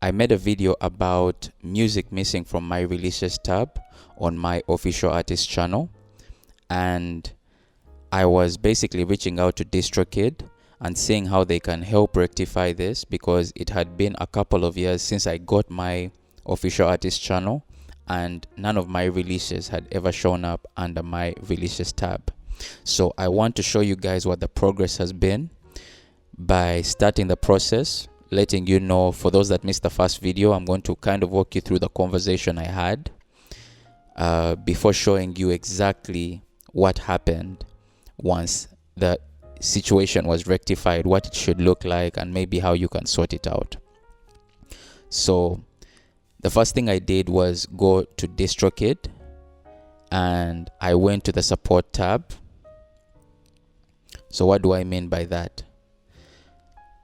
I made a video about music missing from my releases tab on my official artist channel, and I was basically reaching out to DistroKid and seeing how they can help rectify this, because it had been a couple of years since I got my official artist channel and none of my releases had ever shown up under my releases tab. So I want to show you guys what the progress has been by starting the process, letting you know. For those that missed the first video, I'm going to kind of walk you through the conversation I had before showing you exactly what happened once the situation was rectified, what it should look like, and maybe how you can sort it out. So the first thing I did was go to DistroKid, and I went to the support tab. So what do I mean by that?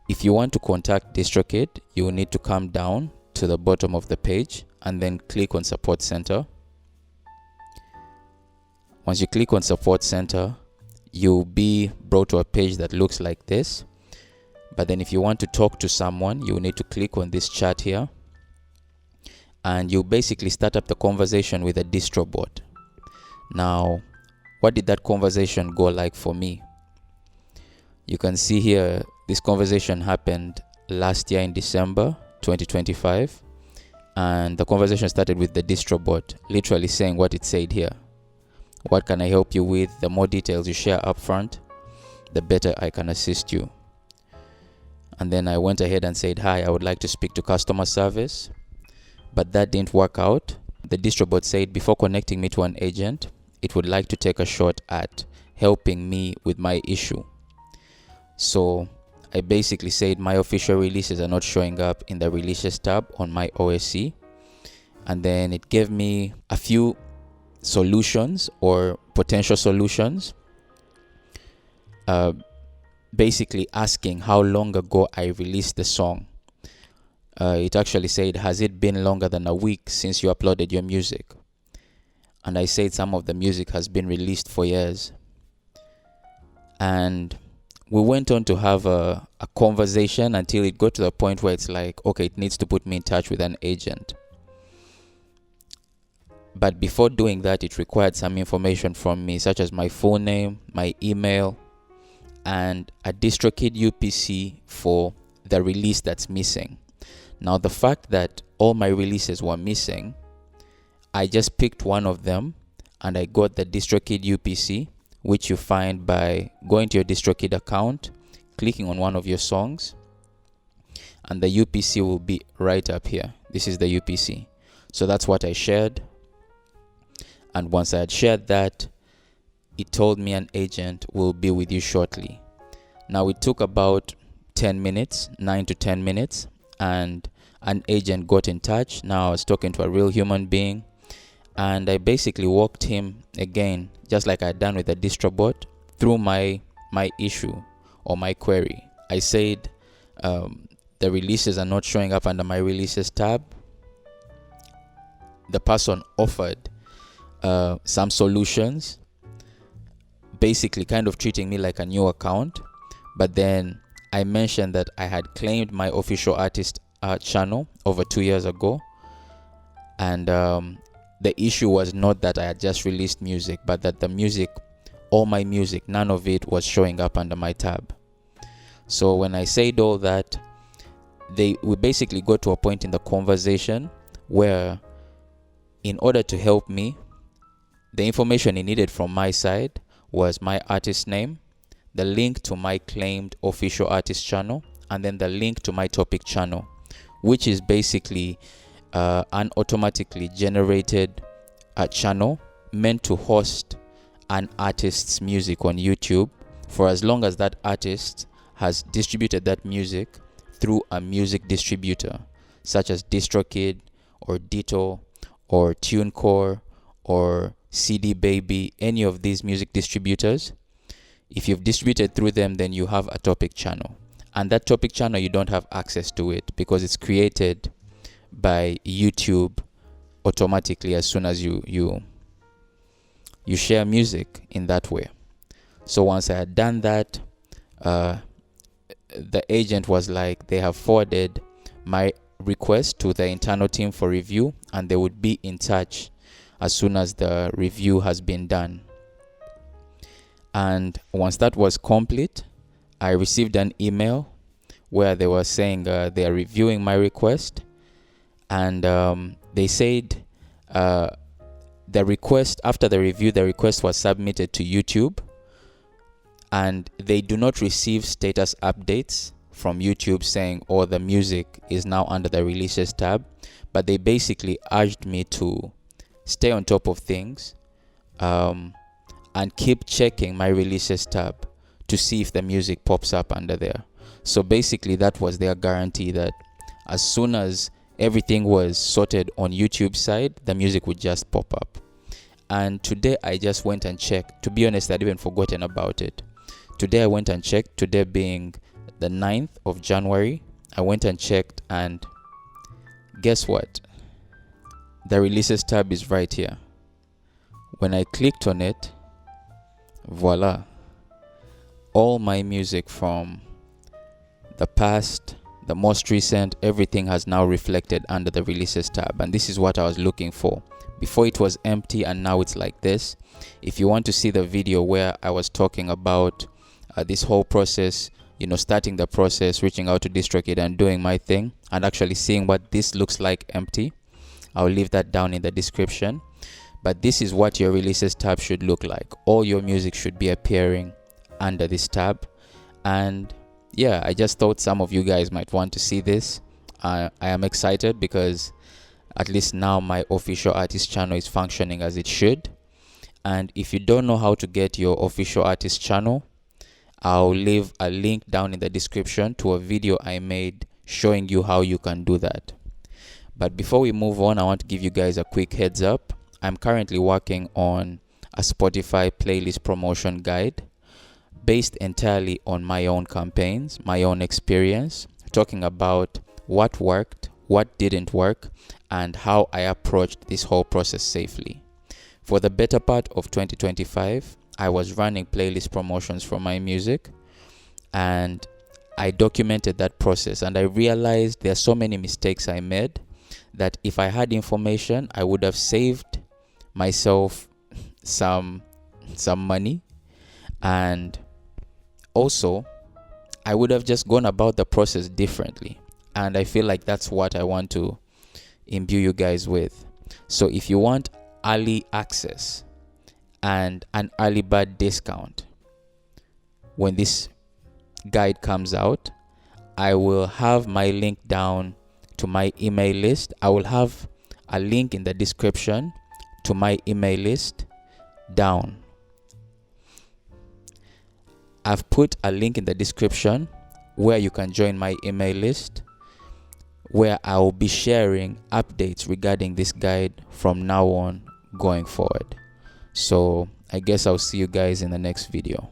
If you want to contact DistroKid, you will need to come down to the bottom of the page and then click on Support Center. Once you click on Support Center, you'll be brought to a page that looks like this. But then if you want to talk to someone, you will need to click on this chat here, and you basically start up the conversation with a DistroBot. Now, what did that conversation go like for me? You can see here, this conversation happened last year in December 2025, and the conversation started with the DistroBot literally saying what it said here. What can I help you with? The more details you share up front, the better I can assist you. And then I went ahead and said, hi, I would like to speak to customer service. But that didn't work out. The DistroBot said before connecting me to an agent, it would like to take a shot at helping me with my issue. So I basically said my official releases are not showing up in the releases tab on my OSC. And then it gave me a few solutions or potential solutions, basically asking how long ago I released the song. It actually said, has it been longer than a week since you uploaded your music? And I said some of the music has been released for years. And we went on to have a conversation until it got to the point where it's like, okay, it needs to put me in touch with an agent. But before doing that, it required some information from me, such as my full name, my email, and a DistroKid UPC for the release that's missing. Now, the fact that all my releases were missing, I just picked one of them and I got the DistroKid UPC, which you find by going to your DistroKid account, clicking on one of your songs, and the UPC will be right up here. This is the UPC. So that's what I shared. And once I had shared that, it told me an agent will be with you shortly. Now, it took about 10 minutes, 9 to 10 minutes, and an agent got in touch. Now I was talking to a real human being, and I basically walked him again, just like I'd done with the DistroBot, through my issue or my query. I said the releases are not showing up under my releases tab. The person offered some solutions, basically kind of treating me like a new account. But then I mentioned that I had claimed my official artist channel over 2 years ago, and the issue was not that I had just released music, but that the music, all my music, none of it was showing up under my tab. So when I said all that, we basically got to a point in the conversation where, in order to help me, the information he needed from my side was my artist name, the link to my claimed official artist channel, and then the link to my topic channel, which is basically an automatically generated channel meant to host an artist's music on YouTube for as long as that artist has distributed that music through a music distributor, such as DistroKid or Ditto or TuneCore or CD Baby, any of these music distributors. If you've distributed through them, then you have a topic channel. And that topic channel, you don't have access to it because it's created by YouTube automatically as soon as you share music in that way. So once I had done that, the agent was like, they have forwarded my request to the internal team for review, and they would be in touch as soon as the review has been done. And once that was complete, I received an email where they were saying they are reviewing my request, and they said the request, after the review, the request was submitted to YouTube, and they do not receive status updates from YouTube saying, oh, the music is now under the releases tab, but they basically urged me to stay on top of things and keep checking my releases tab to see if the music pops up under there. So basically that was their guarantee that as soon as everything was sorted on YouTube side, the music would just pop up. And today I just went and checked. To be honest, I'd even forgotten about it. Today I went and checked, today being the 9th of January, I went and checked, and guess what? The releases tab is right here. When I clicked on it, voila, all my music from the past, the most recent, everything has now reflected under the releases tab, and this is what I was looking for. Before it was empty, and now it's like this. If you want to see the video where I was talking about this whole process, starting the process, reaching out to DistroKid and doing my thing, and actually seeing what this looks like empty, I'll leave that down in the description. But this is what your releases tab should look like. All your music should be appearing under this tab. And yeah, I just thought some of you guys might want to see this. I am excited because at least now my official artist channel is functioning as it should. And if you don't know how to get your official artist channel, I'll leave a link down in the description to a video I made showing you how you can do that. But before we move on, I want to give you guys a quick heads up. I'm currently working on a Spotify playlist promotion guide based entirely on my own campaigns, my own experience, talking about what worked, what didn't work, and how I approached this whole process safely. For the better part of 2025, I was running playlist promotions for my music, and I documented that process, and I realized there are so many mistakes I made that if I had information, I would have saved myself some money, and also I would have just gone about the process differently. And I feel like that's what I want to imbue you guys with. So if you want early access and an early bird discount when this guide comes out, I will have my link down to my email list. I will have a link in the description to my email list down. I've put a link in the description where you can join my email list, where I will be sharing updates regarding this guide from now on going forward. So I guess I'll see you guys in the next video.